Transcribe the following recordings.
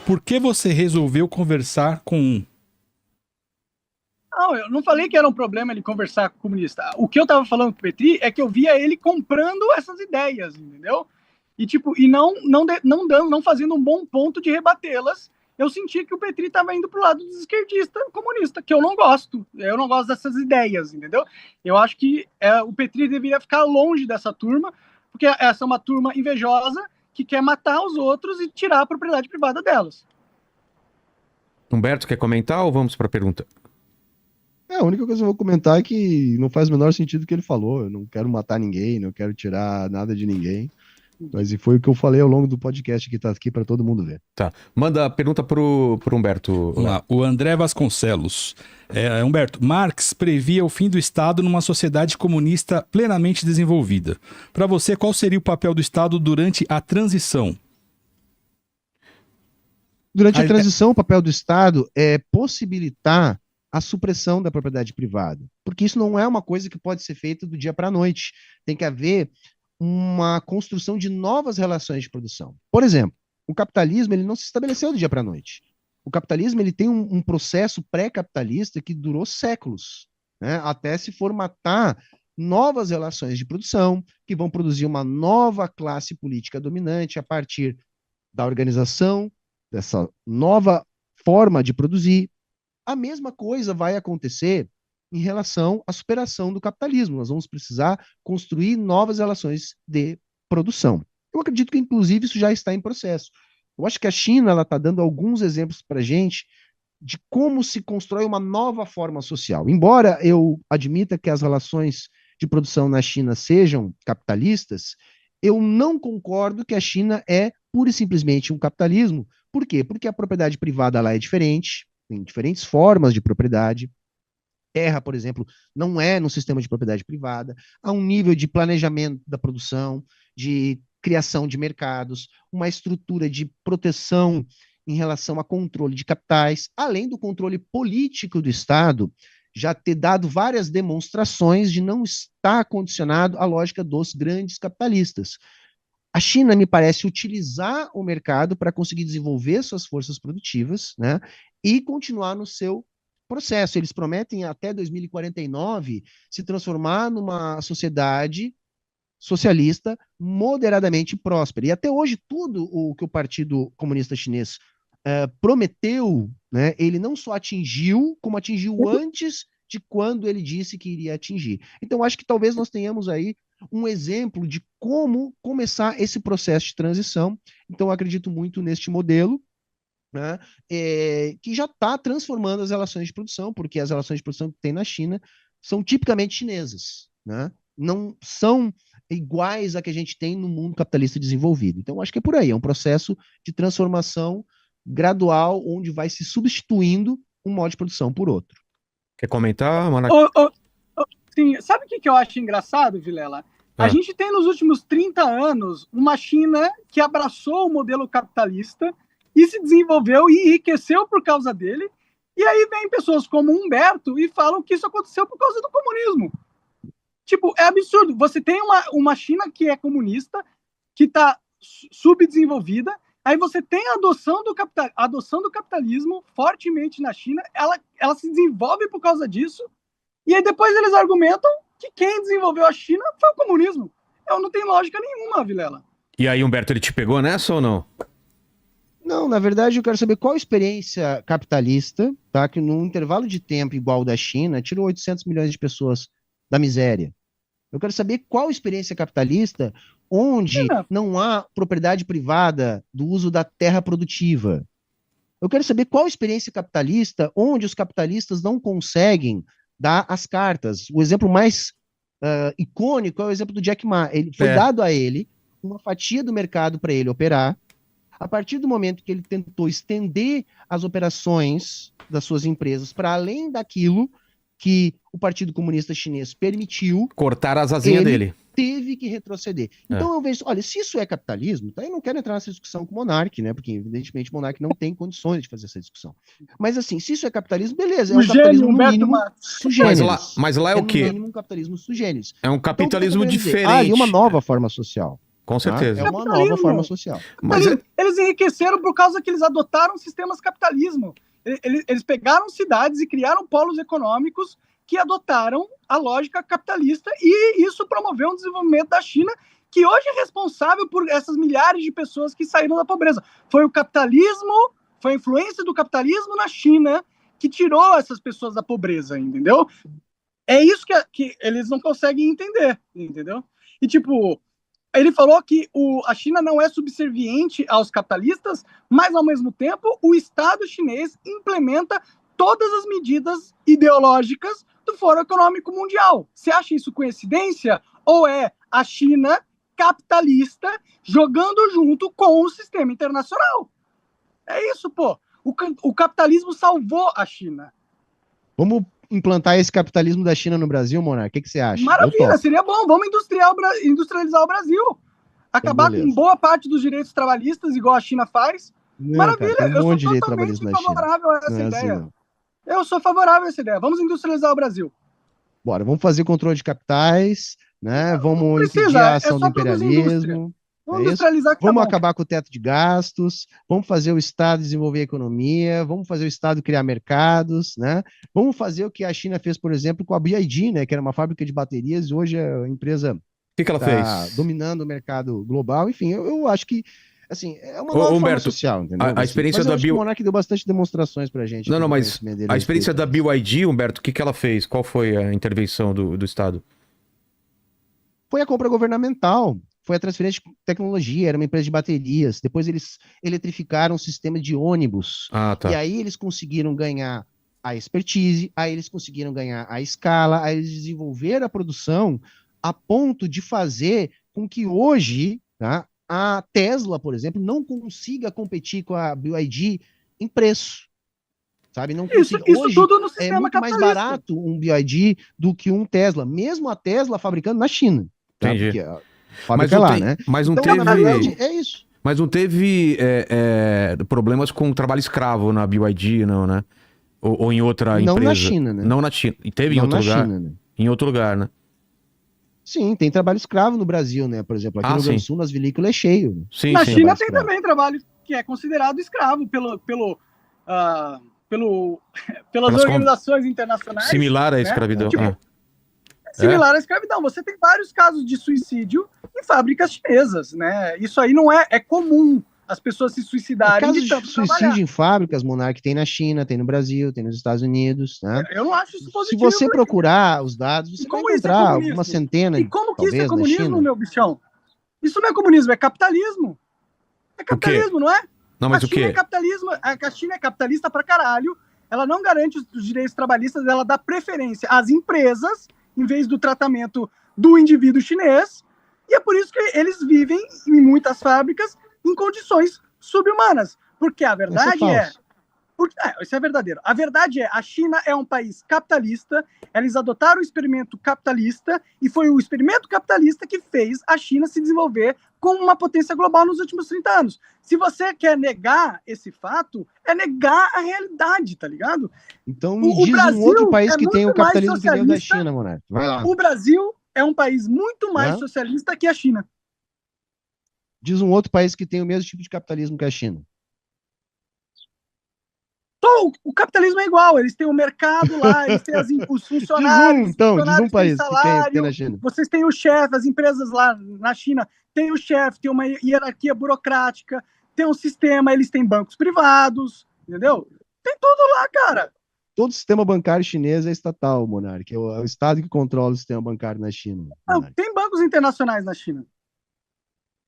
Por que você resolveu conversar com um? Não, eu não falei que era um problema ele conversar com o comunista. O que eu tava falando com o Petri é que eu via ele comprando essas ideias, entendeu? E tipo, não fazendo um bom ponto de rebatê-las. Eu senti que o Petri estava indo pro lado dos esquerdistas comunista, que eu não gosto. Eu não gosto dessas ideias, entendeu? Eu acho que o Petri deveria ficar longe dessa turma, porque essa é uma turma invejosa que quer matar os outros e tirar a propriedade privada delas. Humberto, quer comentar ou vamos para a pergunta? A única coisa que eu vou comentar é que não faz o menor sentido o que ele falou. Eu não quero matar ninguém, não quero tirar nada de ninguém. Mas foi o que eu falei ao longo do podcast que tá aqui para todo mundo ver. Tá. Manda a pergunta pro Humberto. Vamos lá. O André Vasconcelos. Humberto, Marx previa o fim do Estado numa sociedade comunista plenamente desenvolvida. Para você, qual seria o papel do Estado durante a transição? Durante a transição, o papel do Estado é possibilitar a supressão da propriedade privada. Porque isso não é uma coisa que pode ser feita do dia para a noite. Tem que haver uma construção de novas relações de produção. Por exemplo, o capitalismo ele não se estabeleceu do dia para a noite. O capitalismo ele tem um processo pré-capitalista que durou séculos, né, até se formatar novas relações de produção, que vão produzir uma nova classe política dominante a partir da organização dessa nova forma de produzir. A mesma coisa vai acontecer em relação à superação do capitalismo. Nós vamos precisar construir novas relações de produção. Eu acredito que, inclusive, isso já está em processo. Eu acho que a China está dando alguns exemplos para a gente de como se constrói uma nova forma social. Embora eu admita que as relações de produção na China sejam capitalistas, eu não concordo que a China é pura e simplesmente um capitalismo. Por quê? Porque a propriedade privada lá é diferente, tem diferentes formas de propriedade. Terra, por exemplo, não é no sistema de propriedade privada. Há um nível de planejamento da produção, de criação de mercados, uma estrutura de proteção em relação a controle de capitais, além do controle político do Estado, já ter dado várias demonstrações de não estar condicionado à lógica dos grandes capitalistas. A China, me parece, utilizar o mercado para conseguir desenvolver suas forças produtivas, né, e continuar no seu processo. Eles prometem até 2049 se transformar numa sociedade socialista moderadamente próspera. E até hoje, tudo o que o Partido Comunista Chinês prometeu, né, ele não só atingiu, como atingiu antes de quando ele disse que iria atingir. Então, acho que talvez nós tenhamos aí um exemplo de como começar esse processo de transição. Então, eu acredito muito neste modelo, né, que já está transformando as relações de produção, porque as relações de produção que tem na China são tipicamente chinesas, né? Não são iguais a que a gente tem no mundo capitalista desenvolvido. Então, acho que é por aí, é um processo de transformação gradual, onde vai se substituindo um modo de produção por outro. Quer comentar, Manac? Sim, sabe o que eu acho engraçado, Vilela? A gente tem nos últimos 30 anos uma China que abraçou o modelo capitalista e se desenvolveu e enriqueceu por causa dele. E aí vem pessoas como Humberto e falam que isso aconteceu por causa do comunismo. Tipo, é absurdo. Você tem uma China que é comunista, que está subdesenvolvida, aí você tem a adoção do capitalismo fortemente na China, ela se desenvolve por causa disso, e aí depois eles argumentam que quem desenvolveu a China foi o comunismo. Não tem lógica nenhuma, Vilela. E aí, Humberto, ele te pegou nessa ou não? Não, na verdade eu quero saber qual a experiência capitalista, tá, que num intervalo de tempo igual da China, tirou 800 milhões de pessoas da miséria. Eu quero saber qual experiência capitalista onde não há propriedade privada do uso da terra produtiva. Eu quero saber qual experiência capitalista onde os capitalistas não conseguem dar as cartas. O exemplo mais icônico é o exemplo do Jack Ma. Ele foi dado a ele uma fatia do mercado para ele operar. A partir do momento que ele tentou estender as operações das suas empresas para além daquilo que o Partido Comunista Chinês permitiu, cortar as asinhas dele, teve que retroceder. Então eu vejo, olha, se isso é capitalismo, tá? Eu não quero entrar nessa discussão com o Monark, né? Porque evidentemente o Monark não tem condições de fazer essa discussão. Mas assim, se isso é capitalismo, beleza, é um capitalismo no mínimo sugêneres. Mas lá é o quê? No mínimo um capitalismo sugêneres. É um capitalismo então, diferente. Há ali uma nova forma social. Com tá? certeza. É uma nova Capitalismo. forma social. Mas Eles enriqueceram por causa que eles adotaram sistemas capitalismo. Eles pegaram cidades e criaram polos econômicos que adotaram a lógica capitalista, e isso promoveu um desenvolvimento da China, que hoje é responsável por essas milhares de pessoas que saíram da pobreza. Foi o capitalismo, foi a influência do capitalismo na China que tirou essas pessoas da pobreza, entendeu? É isso que eles não conseguem entender, entendeu? E, tipo, ele falou que a China não é subserviente aos capitalistas, mas, ao mesmo tempo, o Estado chinês implementa todas as medidas ideológicas do Fórum Econômico Mundial. Você acha isso coincidência? Ou é a China capitalista jogando junto com o sistema internacional? É isso, pô. O capitalismo salvou a China. Vamos implantar esse capitalismo da China no Brasil, Monark? O que você acha? Eu Maravilha, topo. seria bom. Vamos industrializar o Brasil. Acabar beleza. com boa parte dos direitos trabalhistas, igual a China faz. Não, Maravilha, cara, tem um eu sou monte de direito totalmente trabalhista na China. favorável a essa Não é assim, ideia. não. Eu sou favorável a essa ideia. Vamos industrializar o Brasil. Bora, vamos fazer controle de capitais, né? Vamos precisa, impedir a é ação só do produzir imperialismo. Vamos É isso? industrializar que Vamos tá bom. acabar com o teto de gastos, vamos fazer o Estado desenvolver a economia, vamos fazer o Estado criar mercados, né? Vamos fazer o que a China fez, por exemplo, com a BYD, né? Que era uma fábrica de baterias, e hoje a empresa que ela está fez? dominando o mercado global. Enfim, eu acho que assim, é uma Ô, nova forma Humberto, social, entendeu? a experiência Mas eu da acho que o Bio- Monark deu bastante demonstrações pra gente. Não, aqui não, do mas conhecimento dele a experiência da respeito disso. BYD, Humberto, o que que ela fez? Qual foi a intervenção do Estado? Foi a compra governamental, foi a transferência de tecnologia, era uma empresa de baterias. Depois eles eletrificaram o sistema de ônibus. Ah, E tá. aí eles conseguiram ganhar a expertise, aí eles conseguiram ganhar a escala, aí eles desenvolveram a produção a ponto de fazer com que hoje, tá, a Tesla, por exemplo, não consiga competir com a BYD em preço. Sabe? Não Isso consiga. Hoje tudo no é sistema muito mais capitalista. barato um BYD do que um Tesla, mesmo a Tesla fabricando na China. Tá? Entendi. Porque a Mas fábrica é não, lá, tem, né? mas não Então, na verdade, teve, é isso. mas não teve problemas com trabalho escravo na BYD, não, né? Ou em outra Não empresa? na China, né? Não na China. E teve em Não outro na lugar? China, né? Em outro lugar, né? Sim, tem trabalho escravo no Brasil, né? Por exemplo, aqui Ah, no Rio Grande do sim. Sul, nas vinícolas é cheio. Né? Sim, Na sim. China trabalho tem escravo. também trabalho que é considerado escravo pelas Pelas organizações internacionais. Similar à né? escravidão. Tipo, Ah. Similar à escravidão. Você tem vários casos de suicídio em fábricas chinesas, né? Isso aí não é comum as pessoas se suicidarem Casos de de tanto suicídio trabalhar. em fábricas, Monark, tem na China, tem no Brasil, tem nos Estados Unidos, né? Eu não acho isso Se positivo. você procurar os dados, E você vai como isso é encontrar comunismo? uma centena, E como que isso é talvez, na comunismo, China. meu bichão? Isso não é comunismo, é capitalismo. É capitalismo, não é? Não, mas a o China quê? é capitalismo, a China é capitalista pra caralho. Ela não garante os direitos trabalhistas, ela dá preferência às empresas em vez do tratamento do indivíduo chinês. E é por isso que eles vivem em muitas fábricas em condições subhumanas. Porque a verdade falso. isso é verdadeiro. A verdade é, a China é um país capitalista, eles adotaram o experimento capitalista, e foi o experimento capitalista que fez a China se desenvolver como uma potência global nos últimos 30 anos. Se você quer negar esse fato, é negar a realidade, tá ligado? Então me O diz um Brasil outro país é que tem o muito mais capitalismo que nem o da socialista. China, Monark. Vai lá. O Brasil é um país muito mais É? socialista que a China. Diz um outro país que tem o mesmo tipo de capitalismo que a China. Só o capitalismo é igual, eles têm o mercado lá, eles têm os funcionários. Diz um os funcionários têm país que tem salário, na China. vocês têm o chefe, as empresas lá na China têm o chefe, tem uma hierarquia burocrática, tem um sistema, eles têm bancos privados, entendeu? Tem tudo lá, cara. Todo o sistema bancário chinês é estatal, Monark. É o Estado que controla o sistema bancário na China. Não, Monark. tem bancos internacionais na China.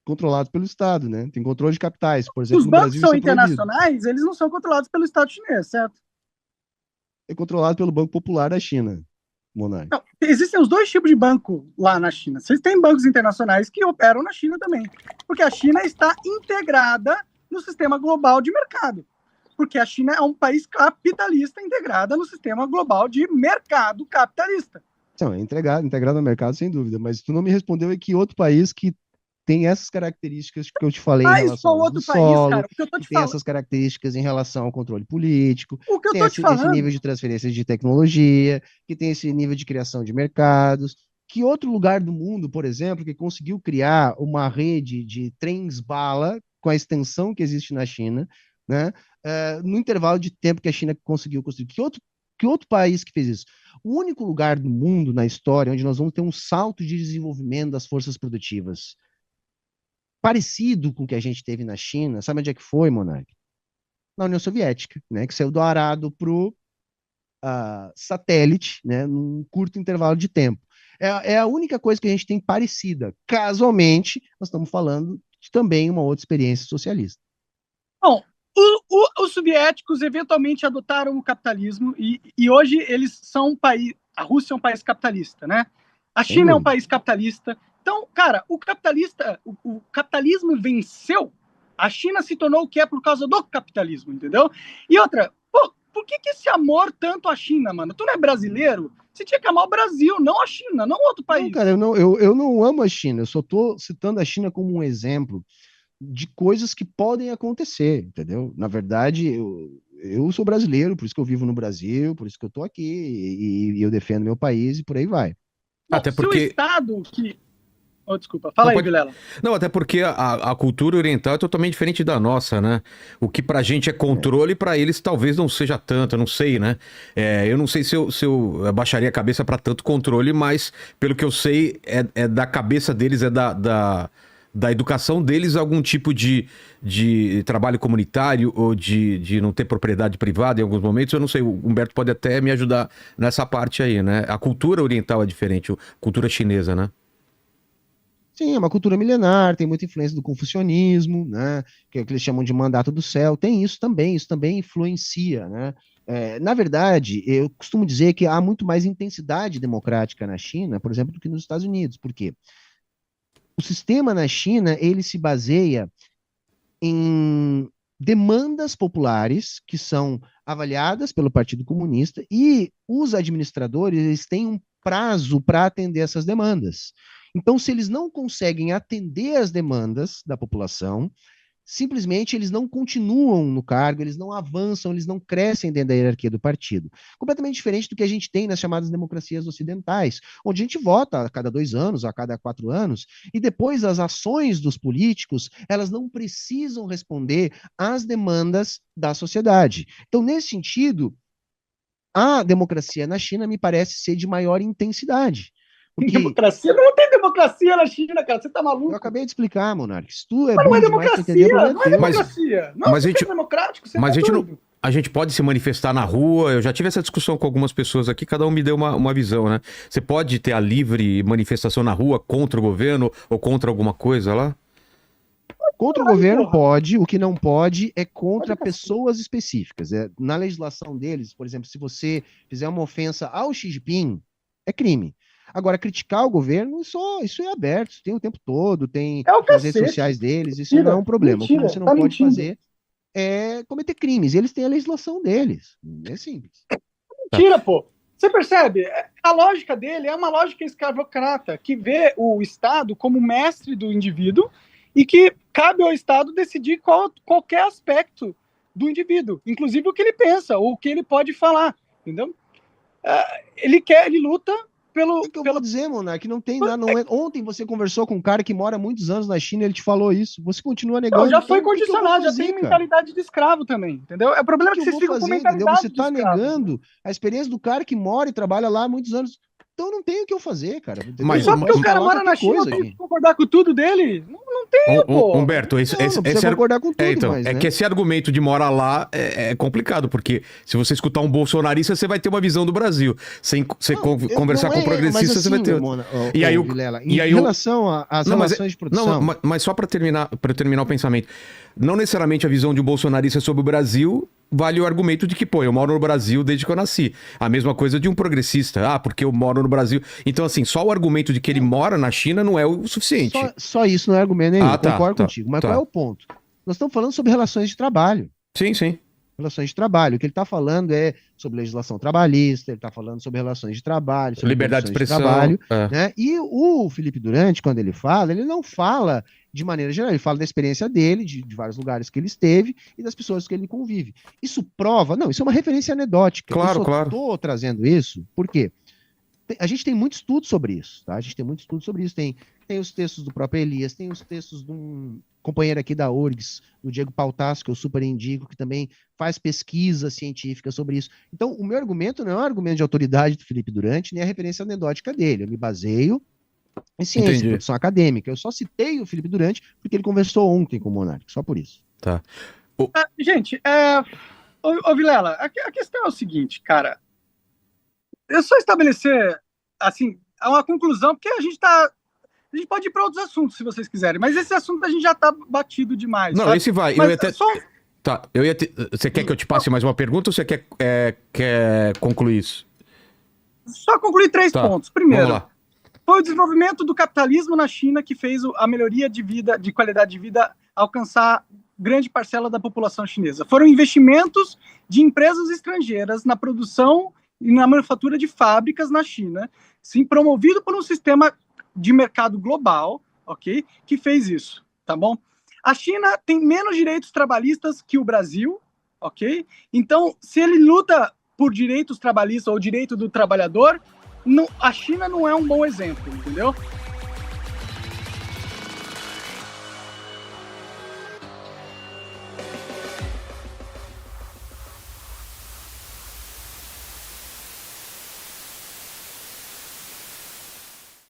Controlado pelo Estado, né? Tem controle de capitais. Por exemplo, Os no bancos Brasil são isso é proibido. internacionais, eles não são controlados pelo Estado chinês, certo? É controlado pelo Banco Popular da China, Monark. Não, existem os dois tipos de banco lá na China. Vocês têm bancos internacionais que operam na China também. Porque a China está integrada no sistema global de mercado. Porque a China é um país capitalista integrado no sistema global de mercado capitalista. Então, é integrado no mercado, sem dúvida. Mas tu não me respondeu é que outro país que tem essas características que eu te falei em Mas relação qual ao uso outro do país, solo, cara? O que eu tô que te tem falando? essas características em relação ao controle político, O que eu tem tô te esse falando? nível de transferência de tecnologia, que tem esse nível de criação de mercados, Que outro lugar do mundo, por exemplo, que conseguiu criar uma rede de trens-bala com a extensão que existe na China, né, no intervalo de tempo que a China conseguiu construir? Que outro país que fez isso? O único lugar do mundo na história onde nós vamos ter um salto de desenvolvimento das forças produtivas parecido com o que a gente teve na China, sabe onde é que foi, Monark? Na União Soviética, né, que saiu do arado para o satélite, né, num curto intervalo de tempo. É a única coisa que a gente tem parecida. Casualmente, nós estamos falando de também uma outra experiência socialista. Bom, os soviéticos eventualmente adotaram o capitalismo e hoje eles são um país. A Rússia é um país capitalista, né? A China é um país capitalista. Então, cara, o capitalismo venceu. A China se tornou o que é por causa do capitalismo, entendeu? E outra, pô, por que esse amor tanto à China, mano? Tu não é brasileiro? Você tinha que amar o Brasil, não a China, não outro país. Não, cara, eu não amo a China, eu só estou citando a China como um exemplo de coisas que podem acontecer, entendeu? Na verdade, eu sou brasileiro, por isso que eu vivo no Brasil, por isso que eu estou aqui, e eu defendo meu país e por aí vai. Bom, Até porque... se o Estado que... Oh, desculpa, fala aí, Vilela. Não, até porque a cultura oriental é totalmente diferente da nossa, né? O que pra gente é controle, pra eles talvez não seja tanto, eu não sei, né? Eu não sei se eu abaixaria a cabeça pra tanto controle, mas pelo que eu sei, é da cabeça deles, da educação deles, algum tipo de trabalho comunitário ou de não ter propriedade privada em alguns momentos. Eu não sei, o Humberto pode até me ajudar nessa parte aí, né? A cultura oriental é diferente, a cultura chinesa, né? Sim, é uma cultura milenar, tem muita influência do confucionismo, né, que é o que eles chamam de mandato do céu, tem isso também influencia, né. Na verdade, eu costumo dizer que há muito mais intensidade democrática na China, por exemplo, do que nos Estados Unidos. Por quê? O sistema na China, ele se baseia em demandas populares que são avaliadas pelo Partido Comunista e os administradores, eles têm um prazo para atender essas demandas. Então, se eles não conseguem atender as demandas da população, simplesmente eles não continuam no cargo, eles não avançam, eles não crescem dentro da hierarquia do partido. Completamente diferente do que a gente tem nas chamadas democracias ocidentais, onde a gente vota a cada 2 anos, a cada 4 anos, e depois as ações dos políticos, elas não precisam responder às demandas da sociedade. Então, nesse sentido, a democracia na China me parece ser de maior intensidade. Porque... Democracia? Não tem democracia na China, cara. Você tá maluco? Eu acabei de explicar, Monark. Se tu é mas não é democracia, não é democracia. Não, mas é democrático, você mas tá doido. A gente pode se manifestar na rua. Eu já tive essa discussão com algumas pessoas aqui, cada um me deu uma visão, né? Você pode ter a livre manifestação na rua contra o governo ou contra alguma coisa lá? Contra o governo pode, o que não pode é contra pessoas específicas. Na legislação deles, por exemplo, se você fizer uma ofensa ao Xi Jinping, é crime. Agora, criticar o governo, isso é aberto, isso tem o tempo todo, tem as redes sociais deles, isso não é um problema. Mentira, o que você não pode fazer é cometer crimes, e eles têm a legislação deles. É simples. Mentira, pô. Você percebe? A lógica dele é uma lógica escravocrata, que vê o Estado como mestre do indivíduo e que cabe ao Estado decidir qualquer aspecto do indivíduo, inclusive o que ele pensa, ou o que ele pode falar, entendeu? Ele luta pelo... eu vou dizer, Monark, não tem nada. Ontem você conversou com um cara que mora há muitos anos na China, ele te falou isso. Você continua negando. Não, já foi condicionado, já tem mentalidade de escravo também, entendeu? O problema é que vocês ficam com mentalidade Você tá negando a experiência do cara que mora e trabalha lá há muitos anos. Então não tem o que eu fazer, cara. Mas só porque o cara mora na China, eu tenho que concordar com tudo dele? Não tem, pô. Humberto, você concordar com tudo, então, mas, né? Que esse argumento de morar lá é complicado, porque se você escutar um bolsonarista, você vai ter uma visão do Brasil. Sem conversar com progressistas, você vai ter... Em relação às relações de produção... Mas só para terminar o pensamento, não necessariamente a visão de um bolsonarista sobre o Brasil vale o argumento de que, pô, eu moro no Brasil desde que eu nasci. A mesma coisa de um progressista. Porque eu moro no Brasil. Então, assim, só o argumento de que ele mora na China não é o suficiente. Só isso não é argumento nenhum. Concordo contigo. Mas qual é o ponto? Nós estamos falando sobre relações de trabalho. Sim. Relações de trabalho. O que ele está falando é sobre legislação trabalhista, ele está falando sobre relações de trabalho, sobre liberdade de expressão. Né? E o Felipe Durante, quando ele não fala de maneira geral, ele fala da experiência dele, de vários lugares que ele esteve e das pessoas que ele convive. Isso prova... Não, isso é uma referência anedótica. Claro. Estou trazendo isso, por quê? a gente tem muito estudo sobre isso, tá? A gente tem muito estudo sobre isso. Tem os textos do próprio Elias, tem os textos de um companheiro aqui da URGS, do Diego Pautasso, que eu super indico, que também faz pesquisa científica sobre isso. Então, o meu argumento não é um argumento de autoridade do Felipe Durante, nem a referência anedótica dele. Eu me baseio em ciência, Entendi. em produção acadêmica. Eu só citei o Felipe Durante porque ele conversou ontem com o Monark, só por isso. Tá. Gente, ô Vilela, a questão é o seguinte, cara. Eu só estabelecer, assim, uma conclusão, porque a gente pode ir para outros assuntos, se vocês quiserem, mas esse assunto a gente já tá batido demais. Não, sabe? esse vai. Mas Eu ia até... só- Tá, você quer que eu te passe mais uma pergunta ou você quer concluir isso? Só concluir 3 Tá, pontos. Primeiro, vamos lá. foi o desenvolvimento do capitalismo na China que fez a melhoria de vida, de qualidade de vida, alcançar grande parcela da população chinesa. Foram investimentos de empresas estrangeiras na produção e na manufatura de fábricas na China, sim, promovido por um sistema de mercado global, ok, que fez isso, tá bom? A China tem menos direitos trabalhistas que o Brasil, ok? Então, se ele luta por direitos trabalhistas ou direito do trabalhador, a China não é um bom exemplo, entendeu?